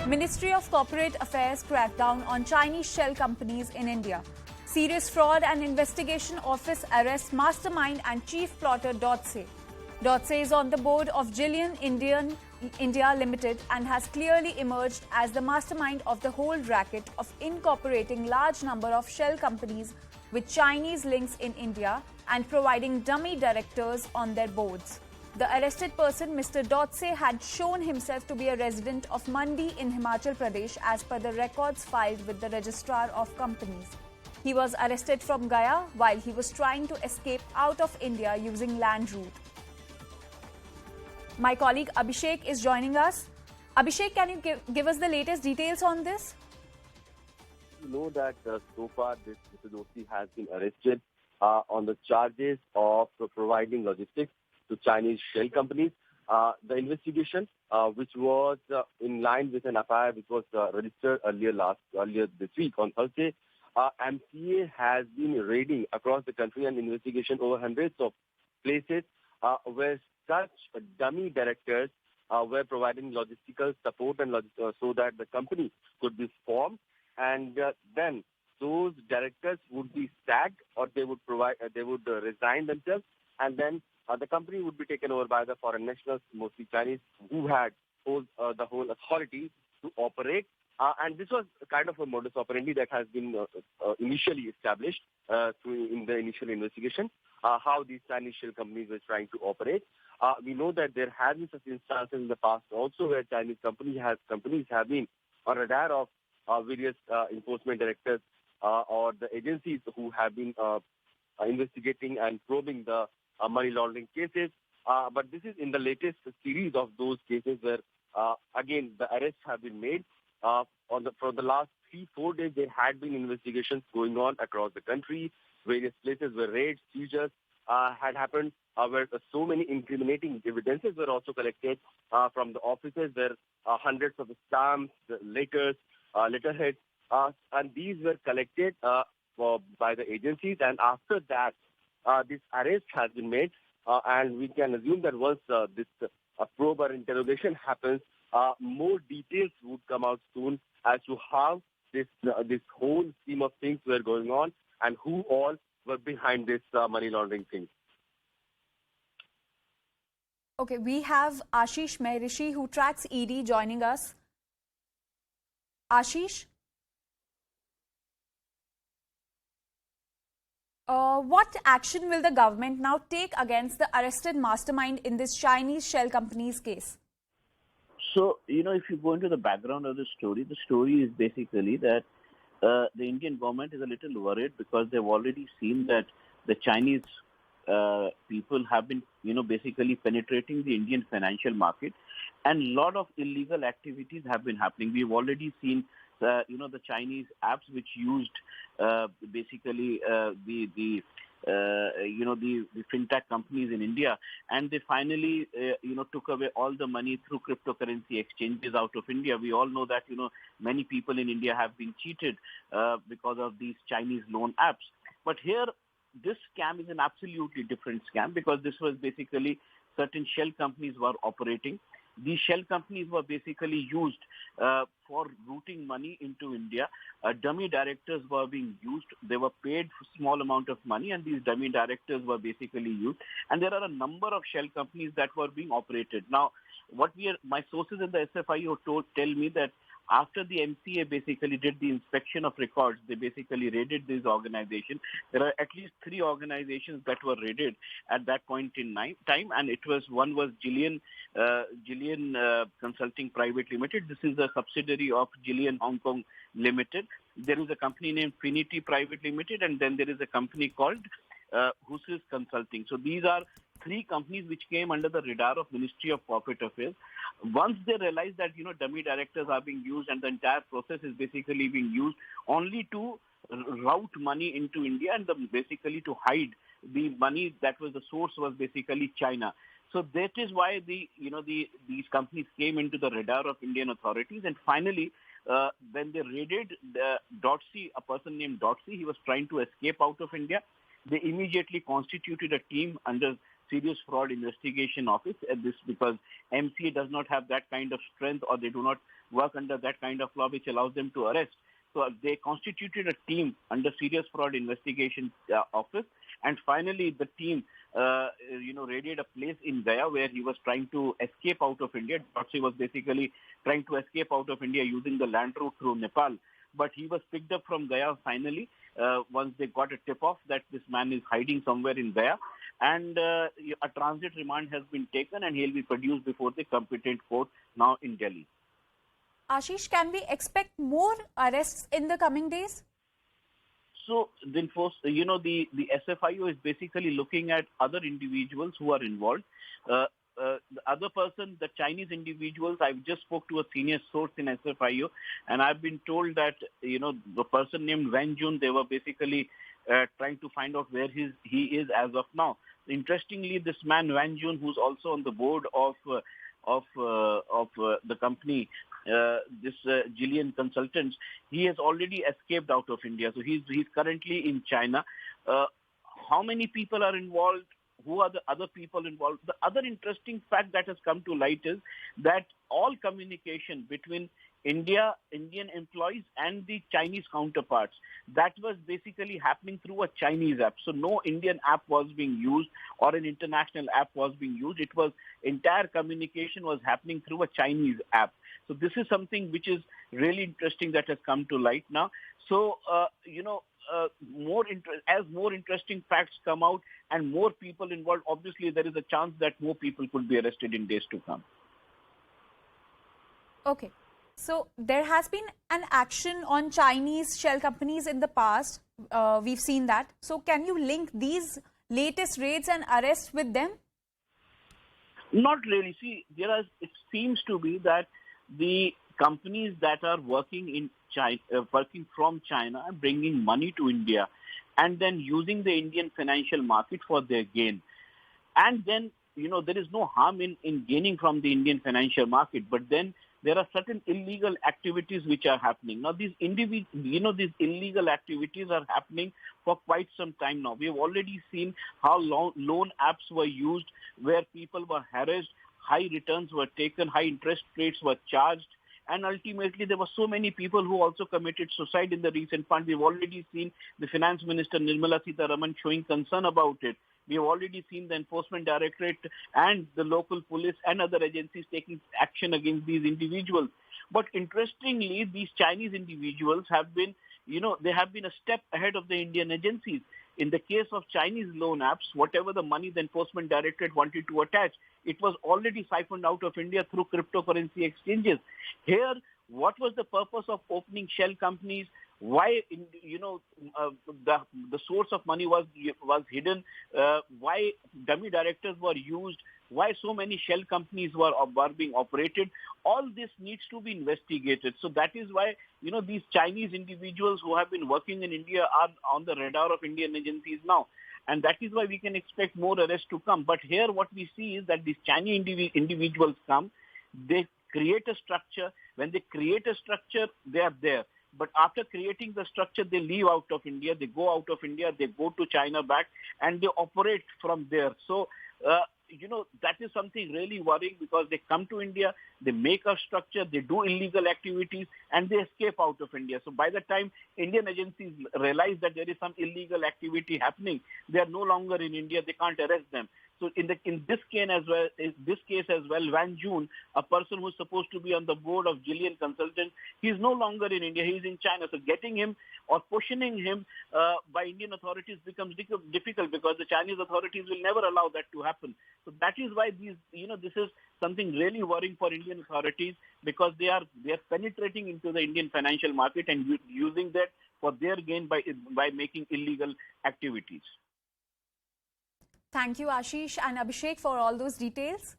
Ministry of Corporate Affairs crackdown on Chinese shell companies in India. Serious Fraud and Investigation Office arrests mastermind and chief plotter Dotse. Dotse is on the board of Jillian India Limited and has clearly emerged as the mastermind of the whole racket of incorporating large number of shell companies with Chinese links in India and providing dummy directors on their boards. The arrested person, Mr. Dotse, had shown himself to be a resident of Mandi in Himachal Pradesh as per the records filed with the Registrar of Companies. He was arrested from Gaya while he was trying to escape out of India using land route. My colleague Abhishek is joining us. Abhishek, can you give us the latest details on this? You know that so far this Mr. Dotse has been arrested on the charges of providing logistics to Chinese shell companies. The investigation, which was in line with an FIR which was registered earlier this week on Thursday, MCA has been raiding across the country and investigation over hundreds of places where such dummy directors were providing logistical support and so that the company could be formed, and then those directors would be sacked or they would resign themselves, and then the company would be taken over by the foreign nationals, mostly Chinese, who had the whole authority to operate. And this was kind of a modus operandi that has been initially established in the initial investigation, how these Chinese shell companies were trying to operate. We know that there have been such instances in the past also where Chinese companies have been on radar of various enforcement directors or the agencies who have been investigating and probing the money laundering cases. But this is in the latest series of those cases where, again, the arrests have been made. For the last 3-4 days, there had been investigations going on across the country. Various places where raids, seizures had happened, where so many incriminating evidences were also collected from the offices, where hundreds of stamps, letters, letterheads, and these were collected by the agencies. And after that, this arrest has been made, and we can assume that once this probe or interrogation happens, more details would come out soon as to how this whole scheme of things were going on and who all were behind this money laundering thing. Okay, we have Ashish Mehrishi, who tracks ED, joining us. Ashish? What action will the government now take against the arrested mastermind in this Chinese shell company's case? So, if you go into the background of the story is basically that the Indian government is a little worried because they've already seen that the Chinese people have been, basically penetrating the Indian financial market, and a lot of illegal activities have been happening. We've already seen, the Chinese apps which used basically the fintech companies in India, and they finally, took away all the money through cryptocurrency exchanges out of India. We all know that, many people in India have been cheated because of these Chinese loan apps. But here, this scam is an absolutely different scam because this was basically certain shell companies were operating. These shell companies were basically used for routing money into India. Dummy directors were being used. They were paid for small amount of money, and these dummy directors were basically used. And there are a number of shell companies that were being operated. Now, my sources in the SFIO tell me that after the MCA basically did the inspection of records, they basically raided these organizations. There are at least 3 organizations that were raided at that point in time, and one was Jillian Consulting Private Limited. This is a subsidiary of Jillian Hong Kong Limited. There is a company named Finity Private Limited, and then there is a company called Husis Consulting. So these are 3 companies which came under the radar of Ministry of Corporate Affairs. Once they realized that, dummy directors are being used and the entire process is basically being used only to route money into India and basically to hide the money that was the source was basically China. So that is why these companies came into the radar of Indian authorities. And finally, when they raided Dotse, a person named Dotse, he was trying to escape out of India. They immediately constituted a team under Serious Fraud Investigation Office, this because MCA does not have that kind of strength, or they do not work under that kind of law which allows them to arrest. So they constituted a team under Serious Fraud Investigation Office, and finally the team, raided a place in Gaya where he was trying to escape out of India. He was basically trying to escape out of India using the land route through Nepal. But he was picked up from Gaya finally once they got a tip-off that this man is hiding somewhere in Gaya. And a transit remand has been taken and he'll be produced before the competent court now in Delhi. Ashish, can we expect more arrests in the coming days? So, then, the SFIO is basically looking at other individuals who are involved. The other person, the Chinese individuals, I just spoke to a senior source in SFIO, and I've been told that, the person named Wan Jun, they were basically trying to find out where he is as of now. Interestingly, this man, Wan Jun, who's also on the board of the company, Jillian Consultants, he has already escaped out of India. So he's currently in China. How many people are involved? Who are the other people involved? The other interesting fact that has come to light is that all communication between Indian employees and the Chinese counterparts, that was basically happening through a Chinese app. So no Indian app was being used or an international app was being used. It was entire communication was happening through a Chinese app. So this is something which is really interesting that has come to light now. So, as more interesting facts come out and more people involved, obviously there is a chance that more people could be arrested in days to come. Okay. So there has been an action on Chinese shell companies in the past. We've seen that. So can you link these latest raids and arrests with them? Not really. See, it seems to be that the companies that are working in China, working from China, are bringing money to India and then using the Indian financial market for their gain. And then, there is no harm in gaining from the Indian financial market, but then there are certain illegal activities which are happening. Now, these illegal activities are happening for quite some time now. We have already seen how loan apps were used where people were harassed, high returns were taken, high interest rates were charged, and ultimately there were so many people who also committed suicide in the recent past. We've already seen the Finance Minister Nirmala Sitharaman showing concern about it. We have already seen the Enforcement Directorate and the local police and other agencies taking action against these individuals. But interestingly, these Chinese individuals have been, they have been a step ahead of the Indian agencies. In the case of Chinese loan apps, whatever the money the Enforcement Directorate wanted to attach, it was already siphoned out of India through cryptocurrency exchanges. Here, what was the purpose of opening shell companies? Why, the source of money was hidden? Why dummy directors were used? Why so many shell companies were being operated? All this needs to be investigated. So that is why, these Chinese individuals who have been working in India are on the radar of Indian agencies now. And that is why we can expect more arrests to come. But here what we see is that these Chinese individuals come, they create a structure. When they create a structure, they are there. But after creating the structure, they leave out of India, they go out of India, they go to China back, and they operate from there. So, that is something really worrying because they come to India, they make a structure, they do illegal activities, and they escape out of India. So by the time Indian agencies realize that there is some illegal activity happening, they are no longer in India, they can't arrest them. So in this case as well, Wan Jun, a person who's supposed to be on the board of Jillian Consultants, he is no longer in India. He is in China. So getting him or pushing him by Indian authorities becomes difficult because the Chinese authorities will never allow that to happen. So that is why this is something really worrying for Indian authorities because they are penetrating into the Indian financial market and using that for their gain by making illegal activities. Thank you, Ashish and Abhishek, for all those details.